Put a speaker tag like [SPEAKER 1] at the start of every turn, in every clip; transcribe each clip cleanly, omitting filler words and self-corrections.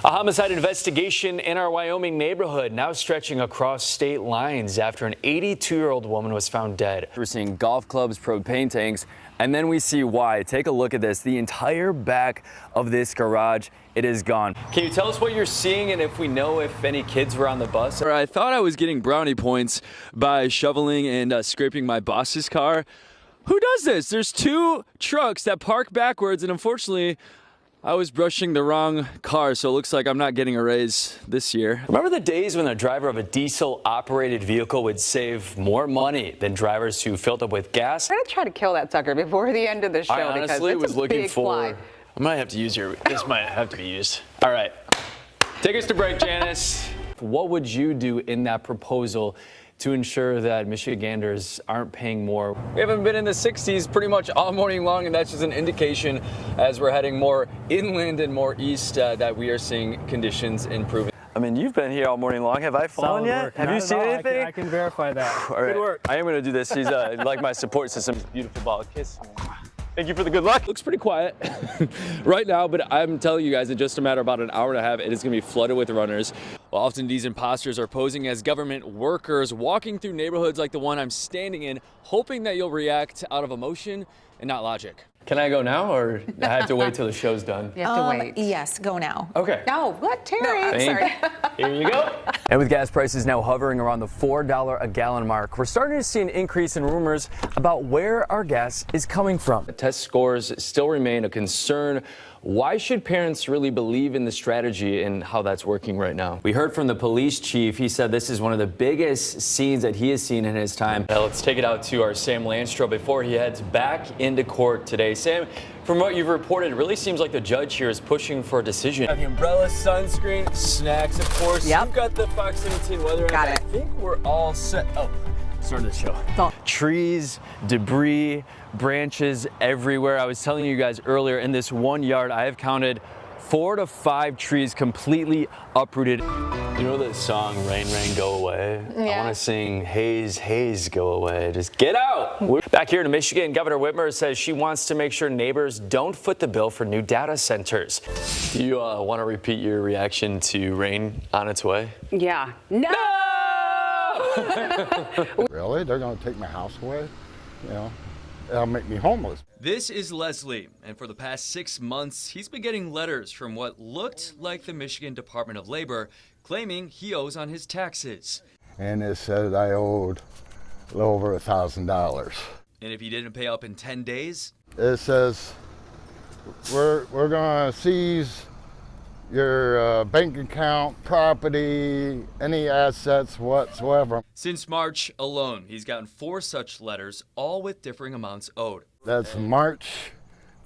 [SPEAKER 1] A homicide investigation in our Wyoming neighborhood now stretching across state lines after an 82-year-old woman was found dead.
[SPEAKER 2] We're seeing golf clubs, propane tanks, and then we see why. Take a look at this. The entire back of this garage, it is gone.
[SPEAKER 1] Can you tell us what you're seeing and if we know if any kids were on the bus?
[SPEAKER 3] I thought I was getting brownie points by shoveling and scraping my boss's car. Who does this? There's two trucks that park backwards, and unfortunately, I was brushing the wrong car, so it looks like I'm not getting a raise this year.
[SPEAKER 1] Remember the days when the driver of a diesel-operated vehicle would save more money than drivers who filled up with gas?
[SPEAKER 4] I'm gonna try to kill that sucker before the end of the show.
[SPEAKER 1] I honestly was looking for.
[SPEAKER 5] I might have to use this might have to be used.
[SPEAKER 1] All right, take us to break, Janice. What would you do in that proposal to ensure that Michiganders aren't paying more?
[SPEAKER 3] We haven't been in the 60s pretty much all morning long, and that's just an indication as we're heading more inland and more east that we are seeing conditions improving.
[SPEAKER 2] I mean, you've been here all morning long. Have I fallen yet? Have you seen anything?
[SPEAKER 6] I can verify that.
[SPEAKER 2] All right.
[SPEAKER 6] Good work.
[SPEAKER 2] I am going to do this. He's like my support system. Beautiful ball. Kiss. Thank you for the good luck.
[SPEAKER 3] Looks pretty quiet right now, but I'm telling you guys, in just a matter of about an hour and a half, it is going to be flooded with runners. Well, often these imposters are posing as government workers, walking through neighborhoods like the one I'm standing in, hoping that you'll react out of emotion and not logic.
[SPEAKER 1] Can I go now, or I have to wait till the show's done?
[SPEAKER 4] You have to wait.
[SPEAKER 7] Yes, go now.
[SPEAKER 1] Okay.
[SPEAKER 4] No, what, Terry?
[SPEAKER 7] No, I'm sorry.
[SPEAKER 1] Here you go.
[SPEAKER 2] And with gas prices now hovering around the $4 a gallon mark, we're starting to see an increase in rumors about where our gas is coming from.
[SPEAKER 1] Test scores still remain a concern. Why should parents really believe in the strategy and how that's working right now? We heard from the police chief. He said this is one of the biggest scenes that he has seen in his time. Now let's take it out to our Sam Landstro before he heads back into court today. Sam, from what you've reported, it really seems like the judge here is pushing for a decision.
[SPEAKER 3] The umbrella, sunscreen, snacks, of course.
[SPEAKER 4] Yep.
[SPEAKER 3] You've got the Fox 17 weather.
[SPEAKER 4] Got it.
[SPEAKER 3] I think we're all set. Oh, start the show.
[SPEAKER 1] Trees, debris, branches everywhere. I was telling you guys earlier, in this one yard, I have counted 4 to 5 trees completely uprooted. You know the song Rain, Rain, Go Away?
[SPEAKER 4] Yeah.
[SPEAKER 1] I want to sing Haze, Haze, Go Away. Just get out. We're back here in Michigan, Governor Whitmer says she wants to make sure neighbors don't foot the bill for new data centers. Do you want to repeat your reaction to rain on its way?
[SPEAKER 4] Yeah. No!
[SPEAKER 8] Really? They're going to take my house away? You know, that'll make me homeless.
[SPEAKER 3] This is Leslie, and for the past 6 months, he's been getting letters from what looked like the Michigan Department of Labor, claiming he owes on his taxes.
[SPEAKER 8] And it said I owed a little over $1,000.
[SPEAKER 3] And if he didn't pay up in 10 days,
[SPEAKER 8] It says we're going to seize your bank account, property, any assets whatsoever.
[SPEAKER 3] since March alone, he's gotten 4 such letters, all with differing amounts owed.
[SPEAKER 8] That's March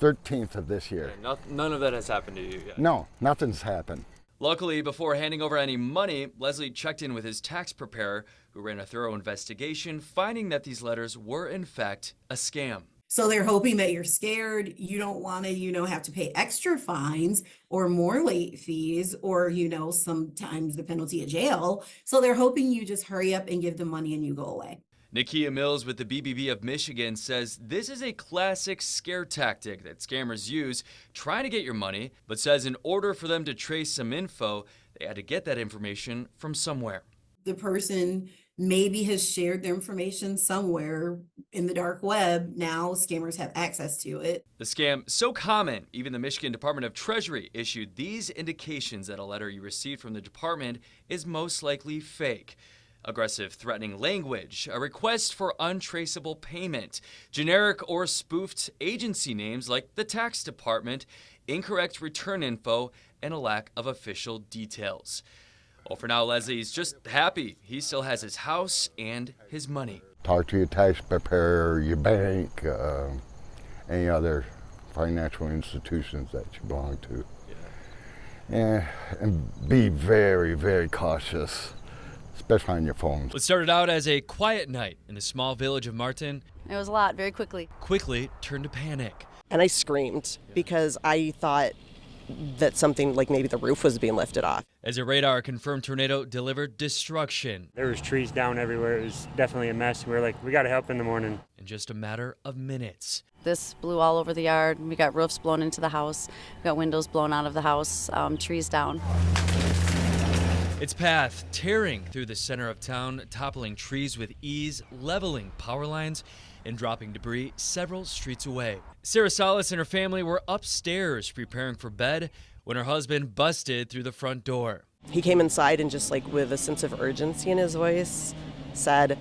[SPEAKER 8] 13th of this year.
[SPEAKER 3] None of that has happened to you yet.
[SPEAKER 8] No, nothing's happened.
[SPEAKER 3] Luckily, before handing over any money, Leslie checked in with his tax preparer, who ran a thorough investigation, finding that these letters were, in fact, a scam.
[SPEAKER 9] So they're hoping that you're scared, you don't want to, have to pay extra fines or more late fees or, sometimes the penalty of jail. So they're hoping you just hurry up and give them money and you go away.
[SPEAKER 3] Nakia Mills with the BBB of Michigan says this is a classic scare tactic that scammers use, trying to get your money, but says in order for them to trace some info, they had to get that information from somewhere.
[SPEAKER 9] The person maybe has shared their information somewhere in the dark web. Now scammers have access to it.
[SPEAKER 3] The scam so common, even the Michigan Department of Treasury issued these indications that a letter you received from the department is most likely fake. Aggressive, threatening language, a request for untraceable payment, generic or spoofed agency names like the tax department, incorrect return info, and a lack of official details. Well, for now, Leslie's just happy he still has his house and his money.
[SPEAKER 8] Talk to your tax preparer, your bank, any other financial institutions that you belong to. And be very, very cautious, especially on your phones.
[SPEAKER 3] What started out as a quiet night in the small village of Martin
[SPEAKER 7] It was a lot, very quickly.
[SPEAKER 3] quickly turned to panic.
[SPEAKER 10] And I screamed because I thought that something like maybe the roof was being lifted off.
[SPEAKER 3] As a radar-confirmed tornado delivered destruction.
[SPEAKER 6] There was trees down everywhere. It was definitely a mess. We were like, we got to help in the morning.
[SPEAKER 3] In just a matter of minutes.
[SPEAKER 7] This blew all over the yard. We got roofs blown into the house. We got windows blown out of the house, trees down.
[SPEAKER 3] Its path tearing through the center of town, toppling trees with ease, leveling power lines, and dropping debris several streets away. Sarah Salas and her family were upstairs preparing for bed when her husband busted through the front door.
[SPEAKER 10] He came inside and just like with a sense of urgency in his voice said,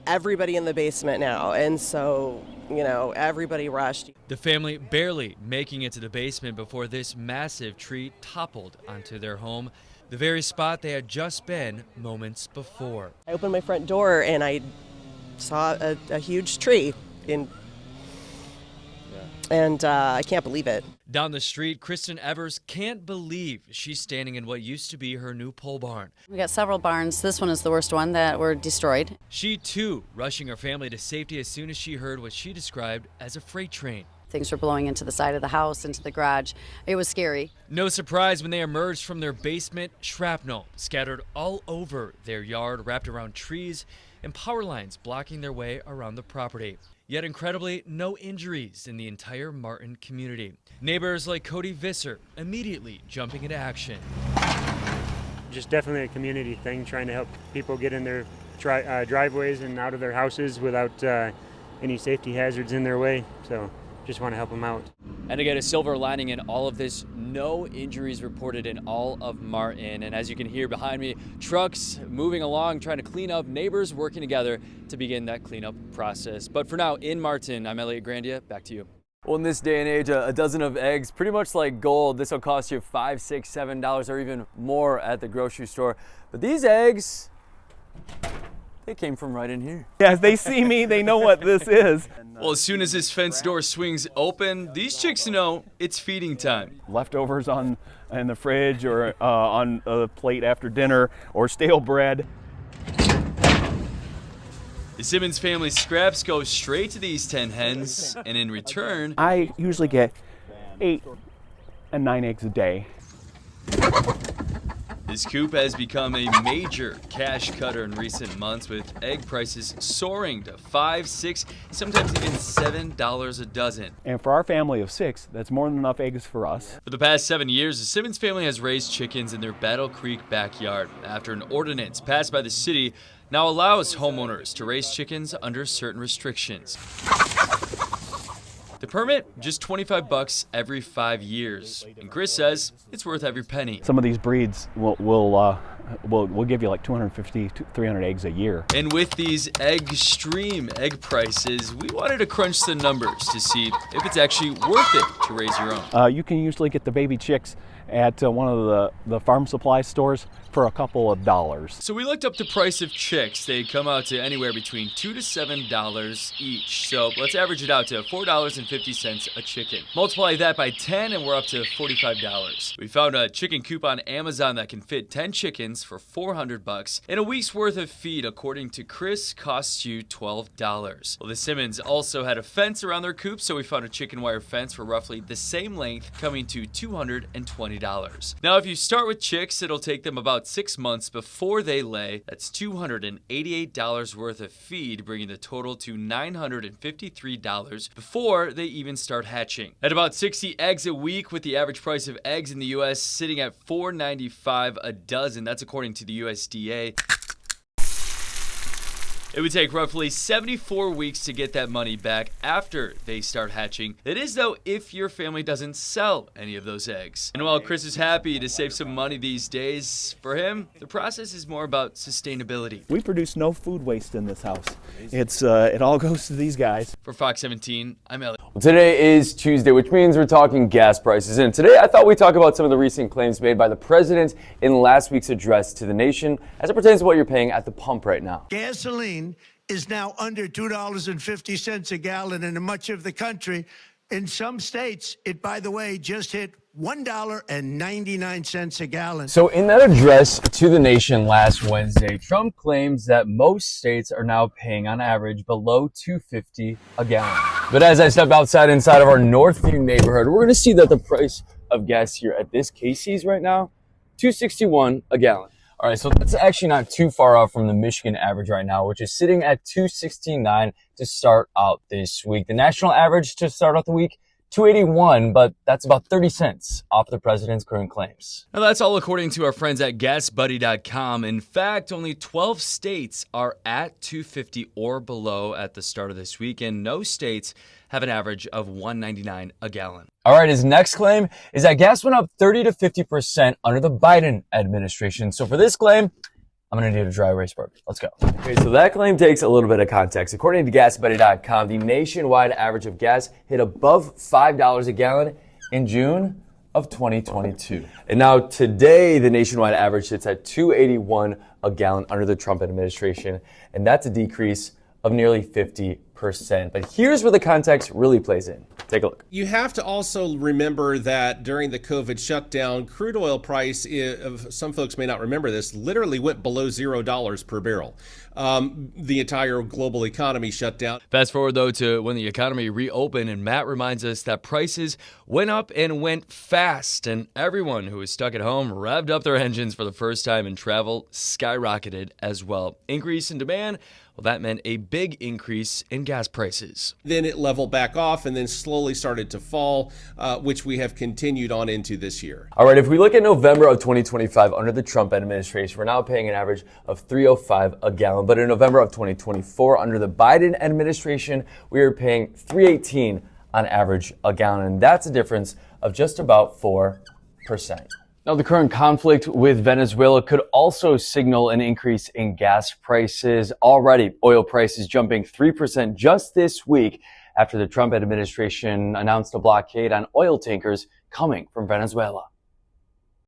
[SPEAKER 10] "Everybody in the basement now." And so, everybody rushed.
[SPEAKER 3] The family barely making it to the basement before this massive tree toppled onto their home, the very spot they had just been moments before.
[SPEAKER 10] I opened my front door and I saw a huge tree and I can't believe it.
[SPEAKER 3] Down the street, Kristen Evers can't believe she's standing in what used to be her new pole barn.
[SPEAKER 7] We got several barns. This one is the worst one that were destroyed.
[SPEAKER 3] She too rushing her family to safety as soon as she heard what she described as a freight train.
[SPEAKER 7] Things were blowing into the side of the house, into the garage. It was scary.
[SPEAKER 3] No surprise when they emerged from their basement, shrapnel scattered all over their yard, wrapped around trees and power lines blocking their way around the property. Yet incredibly, no injuries in the entire Martin community. Neighbors like Cody Visser immediately jumping into action.
[SPEAKER 6] Just definitely a community thing, trying to help people get in their driveways and out of their houses without any safety hazards in their way. So just want to help them out.
[SPEAKER 1] And again, a silver lining in all of this, no injuries reported in all of Martin. And as you can hear behind me, trucks moving along, trying to clean up, neighbors working together to begin that cleanup process. But for now, in Martin, I'm Elliot Grandia. Back to you. Well, in this day and age, a dozen of eggs, pretty much like gold. This will cost you $5, $6, $7 or even more at the grocery store. But these eggs, they came from right in here.
[SPEAKER 11] As they see me, they know what this is.
[SPEAKER 3] Well, as soon as this fence door swings open, these chicks know it's feeding time.
[SPEAKER 11] Leftovers in the fridge or on a plate after dinner or stale bread.
[SPEAKER 3] The Simmons family scraps go straight to these 10 hens, and in return,
[SPEAKER 11] I usually get 8 and 9 eggs a day.
[SPEAKER 3] this coop has become a major cash cutter in recent months, with egg prices soaring to $5, $6, sometimes even $7 a dozen.
[SPEAKER 11] And for our family of 6, that's more than enough eggs for us.
[SPEAKER 3] For the past 7 years, the Simmons family has raised chickens in their Battle Creek backyard after an ordinance passed by the city now allows homeowners to raise chickens under certain restrictions. The permit, just $25 every 5 years. And Chris says it's worth every penny.
[SPEAKER 11] Some of these breeds will give you like 250 to 300 eggs a year.
[SPEAKER 3] And with these extreme egg prices, we wanted to crunch the numbers to see if it's actually worth it to raise your own.
[SPEAKER 11] You can usually get the baby chicks at one of the farm supply stores for a couple of dollars.
[SPEAKER 3] So we looked up the price of chicks. They come out to anywhere between $2 to $7 each. So let's average it out to $4.50 a chicken. Multiply that by 10 and we're up to $45. We found a chicken coop on Amazon that can fit 10 chickens for $400. And a week's worth of feed, according to Chris, costs you $12. Well, the Simmons also had a fence around their coop, so we found a chicken wire fence for roughly the same length, coming to $220. Now, if you start with chicks, it'll take them about 6 months before they lay. That's $288 worth of feed, bringing the total to $953 before they even start hatching. At about 60 eggs a week, with the average price of eggs in the U.S. sitting at $4.95 a dozen. That's according to the USDA. It would take roughly 74 weeks to get that money back after they start hatching. That is, though, if your family doesn't sell any of those eggs. And while Chris is happy to save some money these days, for him, the process is more about sustainability.
[SPEAKER 11] We produce no food waste in this house. It all goes to these guys.
[SPEAKER 3] For Fox 17, I'm Elliot.
[SPEAKER 1] Well, today is Tuesday, which means we're talking gas prices. And today I thought we'd talk about some of the recent claims made by the president in last week's address to the nation as it pertains to what you're paying at the pump right now.
[SPEAKER 12] Gasoline is now under $2.50 a gallon in much of the country. In some states, it, by the way, just hit $1.99 a gallon.
[SPEAKER 1] So in that address to the nation last Wednesday, Trump claims that most states are now paying on average below $2.50 a gallon. But as I step inside of our Northview neighborhood, we're going to see that the price of gas here at this Casey's right now, $2.61 a gallon.
[SPEAKER 2] All right, so that's actually not too far off from the Michigan average right now, which is sitting at $2.69 to start out this week. The national average to start out the week, $2.81, but that's about 30 cents off the president's current claims.
[SPEAKER 3] Now, that's all according to our friends at GasBuddy.com. In fact, only 12 states are at $2.50 or below at the start of this week, and no states have an average of $1.99 a gallon.
[SPEAKER 2] All right, his next claim is that gas went up 30 to 50% under the Biden administration. So for this claim, I'm going to need a dry erase board. Let's go. Okay, so that claim takes a little bit of context. According to GasBuddy.com, the nationwide average of gas hit above $5 a gallon in June of 2022. And now today, the nationwide average sits at $2.81 a gallon under the Trump administration, and that's a decrease of nearly 50%. But here's where the context really plays in. Take a look.
[SPEAKER 13] You have to also remember that during the COVID shutdown, crude oil price, some folks may not remember this, literally went below $0 per barrel. The entire global economy shut down.
[SPEAKER 3] Fast forward, though, to when the economy reopened, and Matt reminds us that prices went up and went fast, and everyone who was stuck at home revved up their engines for the first time, and travel skyrocketed as well. Increase in demand, well, that meant a big increase in gas prices.
[SPEAKER 13] Then it leveled back off and then slowly started to fall, which we have continued on into this year.
[SPEAKER 2] All right, if we look at November of 2025 under the Trump administration, we're now paying an average of $3.05 a gallon. But in November of 2024 under the Biden administration, we are paying $3.18 on average a gallon. And that's a difference of just about 4%. Now, the current conflict with Venezuela could also signal an increase in gas prices. Already, oil prices jumping 3% just this week after the Trump administration announced a blockade on oil tankers coming from Venezuela.